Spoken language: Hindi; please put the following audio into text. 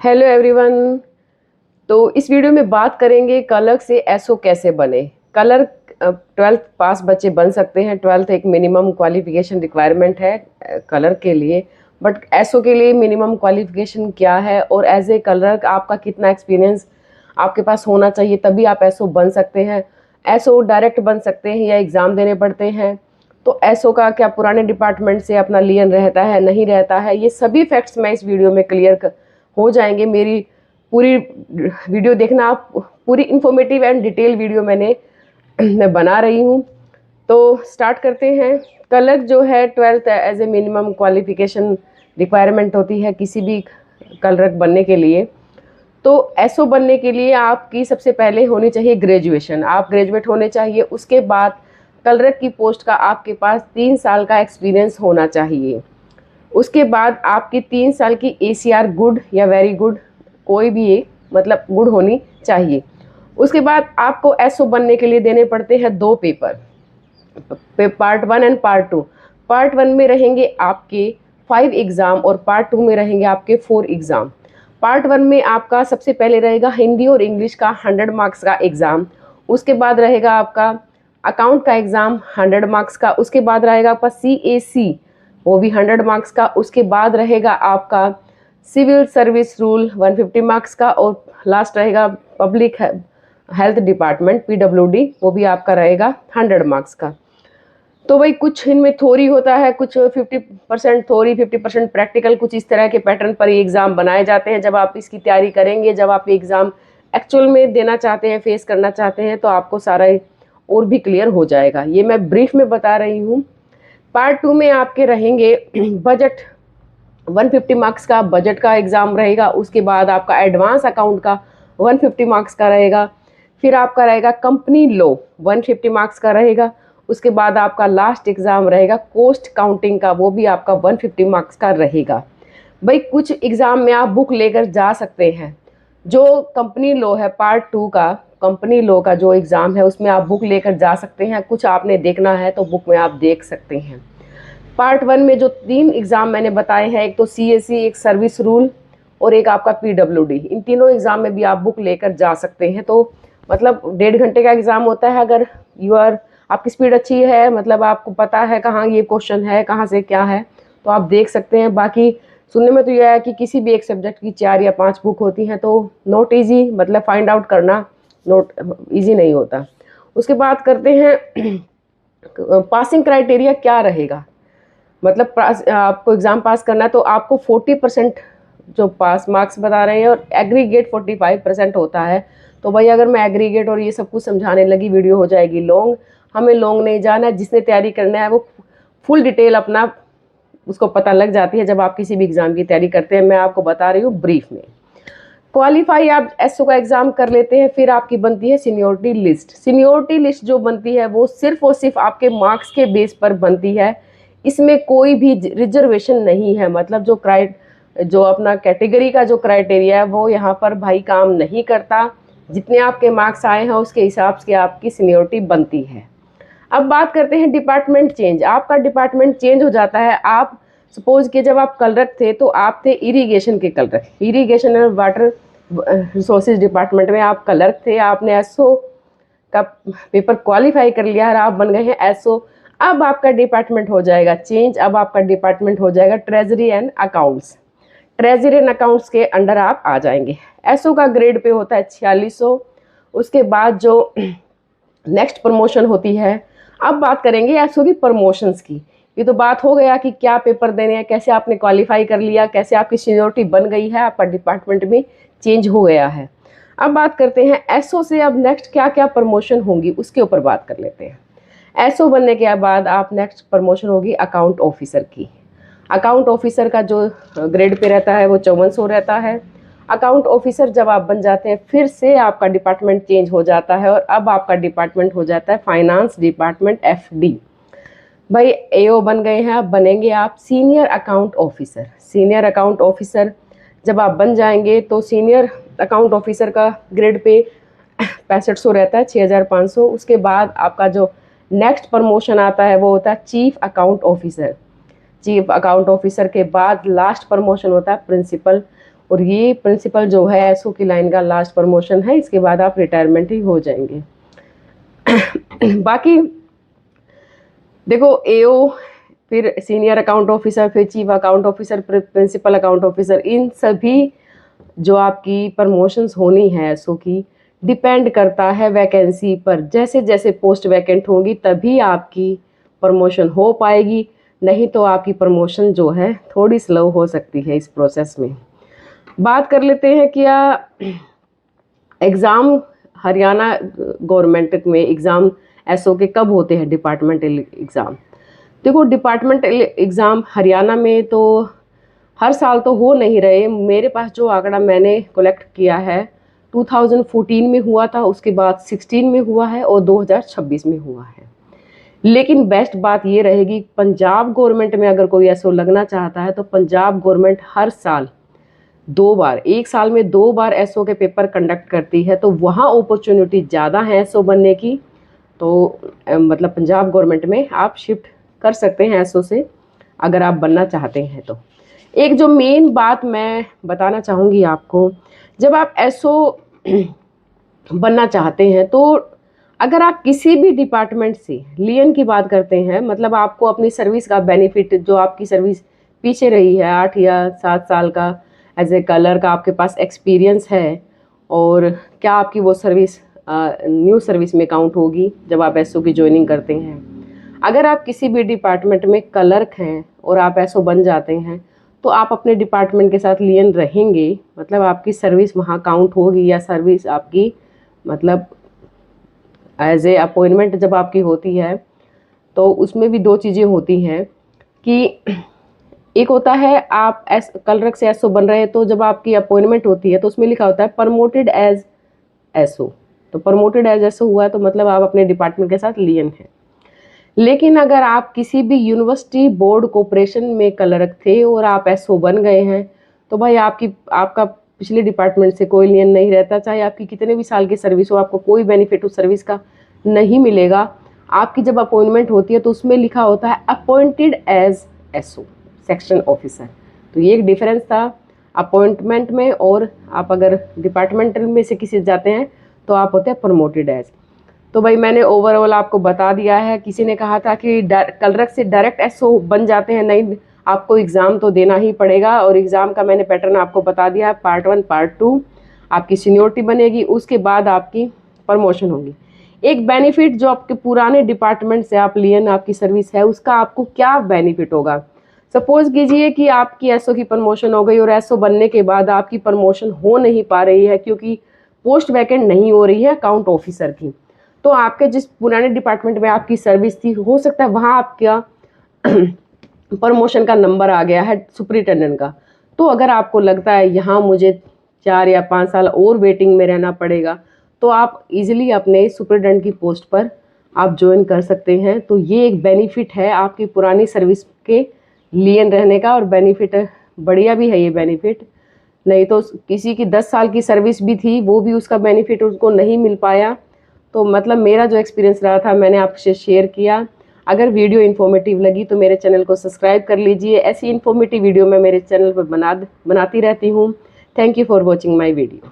Hello everyone. तो इस वीडियो में बात करेंगे कलर से एसओ कैसे बने। कलर 12th पास बच्चे बन सकते हैं। 12th एक मिनिमम क्वालिफिकेशन रिक्वायरमेंट है कलर के लिए। बट एसओ के लिए मिनिमम क्वालिफिकेशन क्या है और एज ए कलर आपका कितना एक्सपीरियंस आपके पास होना चाहिए, तभी आप एसओ बन सकते हैं। एसओ डायरेक्ट बन सकते हैं या एग्ज़ाम देने पड़ते हैं। तो एसओ का क्या पुराने डिपार्टमेंट से अपना लियन रहता है, नहीं रहता है, ये सभी फैक्ट्स मैं इस वीडियो में क्लियर हो जाएंगे। मेरी पूरी वीडियो देखना आप। पूरी इंफॉर्मेटिव एंड डिटेल वीडियो मैं बना रही हूँ। तो स्टार्ट करते हैं। कलर जो है 12th as a minimum qualification requirement होती है किसी भी कलर बनने के लिए। तो एसओ बनने के लिए आपकी सबसे पहले होनी चाहिए ग्रेजुएशन। आप ग्रेजुएट होने चाहिए। उसके बाद कलर की पोस्ट का आपके पास 3 साल का एक्सपीरियंस होना चाहिए। उसके बाद आपकी 3 साल की एसीआर गुड या वेरी गुड, कोई भी एक मतलब गुड होनी चाहिए। उसके बाद आपको एसओ बनने के लिए देने पड़ते हैं 2 paper, part 1 and part 2। Part 1 में रहेंगे आपके 5 एग्ज़ाम और पार्ट 2 में रहेंगे आपके 4 एग्ज़ाम। पार्ट 1 में आपका सबसे पहले रहेगा हिंदी और इंग्लिश का 100 मार्क्स का एग्ज़ाम। उसके बाद रहेगा आपका अकाउंट का एग्ज़ाम 100 मार्क्स का। उसके बाद रहेगा आपका CAC, वो भी 100 मार्क्स का। उसके बाद रहेगा आपका सिविल सर्विस रूल 150 मार्क्स का। और लास्ट रहेगा पब्लिक हेल्थ डिपार्टमेंट PWD, वो भी आपका रहेगा 100 मार्क्स का। तो भाई कुछ इनमें थ्योरी होता है, कुछ 50% थ्योरी 50% प्रैक्टिकल, कुछ इस तरह के पैटर्न पर ये एग्ज़ाम बनाए जाते हैं। जब आप इसकी तैयारी करेंगे, जब आप एग्ज़ाम एक्चुअल में देना चाहते हैं, फेस करना चाहते हैं, तो आपको सारा और भी क्लियर हो जाएगा। ये मैं ब्रीफ में बता रही हूँ। पार्ट 2 में आपके रहेंगे बजट 150 मार्क्स का बजट का एग्ज़ाम रहेगा। उसके बाद आपका एडवांस अकाउंट का 150 मार्क्स का रहेगा। फिर आपका रहेगा कंपनी लॉ 150 मार्क्स का रहेगा। उसके बाद आपका लास्ट एग्ज़ाम रहेगा कोस्ट काउंटिंग का, वो भी आपका 150 मार्क्स का रहेगा। भाई कुछ एग्ज़ाम में आप बुक लेकर जा सकते हैं। जो कंपनी लॉ है पार्ट 2 का, कंपनी लॉ का जो एग्ज़ाम है उसमें आप बुक लेकर जा सकते हैं। कुछ आपने देखना है तो बुक में आप देख सकते हैं। पार्ट 1 में जो 3 एग्ज़ाम मैंने बताए हैं, एक तो CAC, एक सर्विस रूल और एक आपका PWD, इन तीनों एग्ज़ाम में भी आप बुक लेकर जा सकते हैं। तो मतलब 1.5 घंटे का एग्ज़ाम होता है। अगर आपकी स्पीड अच्छी है, मतलब आपको पता है कहाँ ये क्वेश्चन है, कहाँ से क्या है, तो आप देख सकते हैं। बाकी सुनने में तो यह है कि किसी भी एक सब्जेक्ट की 4 या 5 बुक होती हैं, तो नॉट ईजी, मतलब फाइंड आउट करना नॉट ईजी नहीं होता। उसके बाद करते हैं पासिंग क्राइटेरिया क्या रहेगा। मतलब आपको एग्ज़ाम पास करना है तो आपको 40% जो पास मार्क्स बता रहे हैं और एग्रीगेट 45% होता है। तो भाई अगर मैं एग्रीगेट और ये सब कुछ समझाने लगी वीडियो हो जाएगी लॉन्ग। हमें लॉन्ग नहीं जाना है। जिसने तैयारी करना है वो फुल डिटेल अपना उसको पता लग जाती है जब आप किसी भी एग्ज़ाम की तैयारी करते हैं। मैं आपको बता रही हूँ ब्रीफ में। क्वालिफाई आप एसओ का एग्ज़ाम कर लेते हैं, फिर आपकी बनती है सीनियोरिटी लिस्ट। सीनियोरिटी लिस्ट जो बनती है वो सिर्फ और सिर्फ आपके मार्क्स के बेस पर बनती है। इसमें कोई भी रिजर्वेशन नहीं है। मतलब जो अपना कैटेगरी का जो क्राइटेरिया है वो यहाँ पर भाई काम नहीं करता। जितने आपके मार्क्स आए हैं उसके हिसाब से आपकी सीनियोरिटी बनती है। अब बात करते हैं डिपार्टमेंट चेंज। आपका डिपार्टमेंट चेंज हो जाता है। आप सपोज कि जब आप कलरक थे तो आप थे इरिगेशन के clerk, irrigation and water resources department में आप क्लर्क थे। आपने एसओ का पेपर क्वालिफाई कर लिया और आप बन गए हैं एसओ। अब आपका डिपार्टमेंट हो जाएगा चेंज। अब आपका डिपार्टमेंट हो जाएगा treasury and accounts. Treasury and accounts के अंडर आप आ जाएंगे। एसओ का ग्रेड पे होता है 4600। उसके बाद जो नेक्स्ट प्रमोशन होती है, अब बात करेंगे एसओ की प्रमोशंस की। ये तो बात हो गया कि क्या पेपर देने हैं, कैसे आपने क्वालिफाई कर लिया, कैसे आपकी सीनियोरिटी बन गई है, आपका डिपार्टमेंट में चेंज हो गया है। अब बात करते हैं एसओ से अब नेक्स्ट क्या क्या प्रमोशन होंगी, उसके ऊपर बात कर लेते हैं। एसओ बनने के बाद आप नेक्स्ट प्रमोशन होगी अकाउंट ऑफिसर की। अकाउंट ऑफिसर का जो ग्रेड पे रहता है वो 5400 रहता है। अकाउंट ऑफिसर जब आप बन जाते हैं फिर से आपका डिपार्टमेंट चेंज हो जाता है और अब आपका डिपार्टमेंट हो जाता है फाइनेंस डिपार्टमेंट FD। भाई AO बन गए हैं, अब बनेंगे आप senior account officer. Senior account officer जब आप बन जाएंगे तो सीनियर अकाउंट ऑफिसर का ग्रेड पे 6500 रहता है, 6500। उसके बाद आपका जो नेक्स्ट प्रमोशन आता है वो होता है chief account officer. Chief account officer के बाद लास्ट प्रमोशन होता है प्रिंसिपल। और ये प्रिंसिपल जो है एसओ की लाइन का लास्ट प्रमोशन है, इसके बाद आप रिटायरमेंट ही हो जाएंगे। बाकी देखो एओ, फिर सीनियर अकाउंट ऑफिसर, फिर chief account officer, principal account officer, इन सभी जो आपकी प्रमोशंस होनी है एसओ की, डिपेंड करता है वैकेंसी पर। जैसे जैसे पोस्ट वैकेंट होगी तभी आपकी प्रमोशन हो पाएगी, नहीं तो आपकी प्रमोशन जो है थोड़ी स्लो हो सकती है इस प्रोसेस में। बात कर लेते हैं क्या एग्ज़ाम हरियाणा गवर्नमेंट में एग्ज़ाम एसओ के कब होते हैं, डिपार्टमेंटल एग्ज़ाम। देखो डिपार्टमेंटल एग्ज़ाम हरियाणा में तो हर साल तो हो नहीं रहे। मेरे पास जो आंकड़ा मैंने कलेक्ट किया है 2014 में हुआ था, उसके बाद 16 में हुआ है और 2026 में हुआ है। लेकिन बेस्ट बात ये रहेगी, पंजाब गवर्नमेंट में अगर कोई एसओ लगना चाहता है तो पंजाब गवर्नमेंट हर साल 2 बार, एक साल में 2 बार एसओ के पेपर कंडक्ट करती है, तो वहाँ अपॉर्चुनिटी ज़्यादा है एसओ बनने की। तो मतलब पंजाब गवर्नमेंट में आप शिफ्ट कर सकते हैं एसओ से, अगर आप बनना चाहते हैं तो। एक जो मेन बात मैं बताना चाहूँगी आपको, जब आप एसओ बनना चाहते हैं तो अगर आप किसी भी डिपार्टमेंट से लियन की बात करते हैं, मतलब आपको अपनी सर्विस का बेनिफिट, जो आपकी सर्विस पीछे रही है 8 या 7 साल का एज ए कलर का आपके पास एक्सपीरियंस है, और क्या आपकी वो सर्विस न्यू सर्विस में काउंट होगी जब आप एसओ की ज्वाइनिंग करते हैं। अगर आप किसी भी डिपार्टमेंट में क्लर्क हैं और आप एसओ बन जाते हैं तो आप अपने डिपार्टमेंट के साथ लियन रहेंगे, मतलब आपकी सर्विस वहाँ काउंट होगी, या सर्विस आपकी मतलब एज ए अपॉइंटमेंट जब आपकी होती है तो उसमें भी 2 चीज़ें होती हैं कि एक होता है आप क्लर्क से एसओ बन रहे हैं, तो जब आपकी अपॉइंटमेंट होती है तो उसमें लिखा होता है प्रमोटेड एज एसओ। तो प्रमोटेड एज एसओ हुआ तो मतलब आप अपने डिपार्टमेंट के साथ लियन हैं। लेकिन अगर आप किसी भी यूनिवर्सिटी बोर्ड कॉर्पोरेशन में क्लर्क थे और आप एसओ बन गए हैं, तो भाई आपका पिछले डिपार्टमेंट से कोई लियन नहीं रहता, चाहे आपकी कितने भी साल की सर्विस हो, आपको कोई बेनिफिट उस सर्विस का नहीं मिलेगा। आपकी जब अपॉइंटमेंट होती है तो उसमें लिखा होता है appointed as SO section officer. तो ये एक डिफरेंस था अपॉइंटमेंट में, और आप अगर डिपार्टमेंटल में से किसी जाते हैं तो आप होते हैं प्रमोटेड एज। तो भाई मैंने ओवरऑल आपको बता दिया है। किसी ने कहा था कि क्लर्क से डायरेक्ट एसओ बन जाते हैं, नहीं, आपको एग्ज़ाम तो देना ही पड़ेगा, और एग्ज़ाम का मैंने पैटर्न आपको बता दिया है, पार्ट 1 पार्ट 2 आपकी सीनियोरिटी बनेगी, उसके बाद आपकी प्रमोशन होगी। एक बेनिफिट जो आपके पुराने डिपार्टमेंट से आप लियन आपकी सर्विस है उसका आपको क्या बेनिफिट होगा। सपोज कीजिए कि आपकी एसओ की प्रमोशन हो गई और एसओ बनने के बाद आपकी प्रमोशन हो नहीं पा रही है क्योंकि पोस्ट वैकेंट नहीं हो रही है अकाउंट ऑफिसर की। तो आपके जिस पुराने डिपार्टमेंट में आपकी सर्विस थी, हो सकता है वहाँ आपका प्रमोशन का नंबर आ गया है सुपरिटेंडेंट का। तो अगर आपको लगता है यहाँ मुझे 4 या 5 साल और वेटिंग में रहना पड़ेगा, तो आप इजीली अपने सुपरिटेंडेंट की पोस्ट पर आप ज्वाइन कर सकते हैं। तो ये एक बेनिफिट है आपकी पुरानी सर्विस के लियन रहने का, और बेनिफिट बढ़िया भी है ये बेनिफिट। नहीं तो किसी की 10 साल की सर्विस भी थी, वो भी उसका बेनिफिट उसको नहीं मिल पाया। तो मतलब मेरा जो एक्सपीरियंस रहा था मैंने आपसे शेयर किया। अगर वीडियो इन्फॉर्मेटिव लगी तो मेरे चैनल को सब्सक्राइब कर लीजिए। ऐसी इन्फॉर्मेटिव वीडियो मैं मेरे चैनल पर बनाती रहती हूँ। Thank you for watching my video.